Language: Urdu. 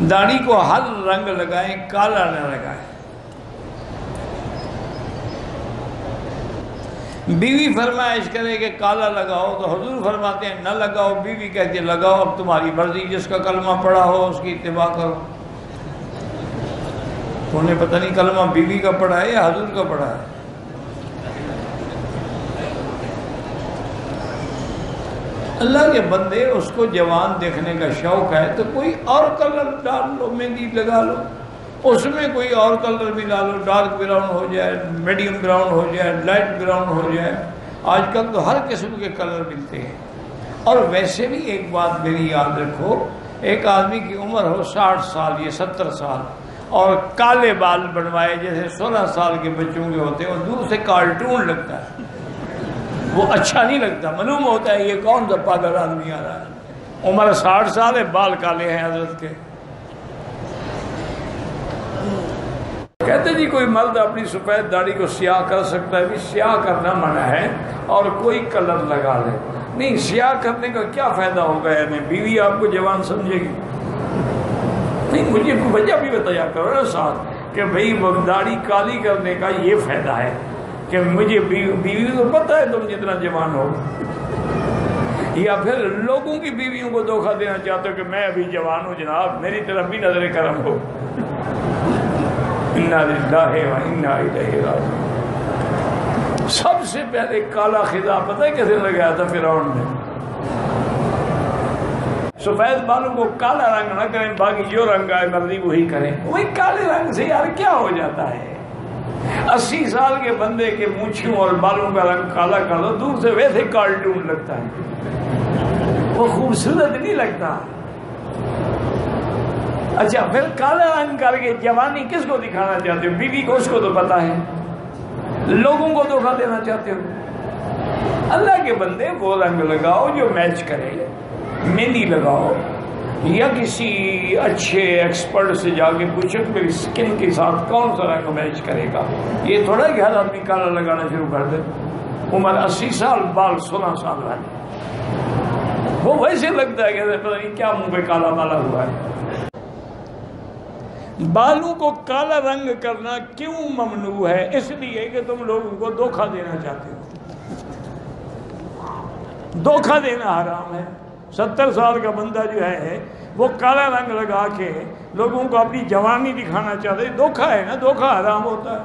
داڑھی کو ہر رنگ لگائیں، کالا نہ لگائیں۔ بیوی فرمائش کرے کہ کالا لگاؤ تو حضور فرماتے ہیں نہ لگاؤ، بیوی کہتی ہے لگاؤ، اب تمہاری مرضی، جس کا کلمہ پڑھا ہو اس کی اتباع کرو۔ انہیں پتہ نہیں کلمہ بیوی کا پڑھا ہے یا حضور کا پڑھا ہے۔ اللہ کے بندے، اس کو جوان دیکھنے کا شوق ہے تو کوئی اور کلر ڈال لو، مہندی لگا لو، اس میں کوئی اور کلر ملا لو، ڈارک براؤن ہو جائے، میڈیم براؤن ہو جائے، لائٹ براؤن ہو جائے۔ آج کل تو ہر قسم کے کلر ملتے ہیں۔ اور ویسے بھی ایک بات میری یاد رکھو، ایک آدمی کی عمر ہو 60 سال یا 70 سال اور کالے بال بنوائے جیسے 16 سال کے بچوں کے ہوتے ہیں، اور دور سے کارٹون لگتا ہے، وہ اچھا نہیں لگتا، معلوم ہوتا ہے یہ کون سا پاگل آدمی آ رہا ہے، عمر 60 سال ہے، بال کالے ہیں حضرت کے۔ کہتے جی کوئی مرد اپنی سفید داڑھی کو سیاہ کر سکتا ہے، بھی سیاہ کرنا منع ہے اور کوئی کلر لگا لے۔ نہیں، سیاہ کرنے کا کیا فائدہ ہوگا؟ یعنی بیوی آپ کو جوان سمجھے گی؟ نہیں، مجھے وجہ بھی بتایا کرو نا ساتھ کہ بھئی وہ داڑھی کالی کرنے کا یہ فائدہ ہے کہ مجھے بیوی کو پتہ ہے تم جتنا جوان ہو، یا پھر لوگوں کی بیویوں کو دھوکہ دینا چاہتے ہو کہ میں ابھی جوان ہوں جناب، میری طرف بھی نظر کرم ہو۔ انا للہ و انا الیہ راجعون۔ سب سے پہلے کالا خطاب پتہ ہے کیسے لگایا تھا فرعون نے؟ سفید بالوں کو کالا رنگ نہ کریں، باقی جو رنگ آئے مرضی وہی کریں۔ وہی کالے رنگ سے یار کیا ہو جاتا ہے؟ 80 سال کے بندے کے مونچھوں اور بالوں کا رنگ کالا کر دو، دور سے ویسے کارٹون لگتا ہے، وہ خوبصورت نہیں لگتا۔ اچھا، پھر کالا رنگ کر کے جوانی کس کو دکھانا چاہتے ہو؟ بیوی کو، اس کو تو پتا ہے، لوگوں کو دھوکہ دینا چاہتے ہو؟ اللہ کے بندے وہ رنگ لگاؤ جو میچ کرے، مہندی لگاؤ، یا کسی اچھے ایکسپرٹ سے جا کے پوچھو کہ میری سکن کے ساتھ کون سا رنگ میچ کرے گا۔ یہ تھوڑا کہ ہر آدمی کالا لگانا شروع کر دے، عمر 80 سال، بال 16 سال والے، وہ ویسے لگتا ہے کہ پتہ نہیں کیا منہ پہ کالا مالا ہوا ہے۔ بالوں کو کالا رنگ کرنا کیوں ممنوع ہے؟ اس لیے کہ تم لوگوں کو دھوکہ دینا چاہتے ہو، دھوکہ دینا حرام ہے۔ 70 سال کا بندہ جو ہے وہ کالا رنگ لگا کے لوگوں کو اپنی جوانی دکھانا چاہتے، دھوکہ ہے نا، دھوکہ حرام ہوتا ہے۔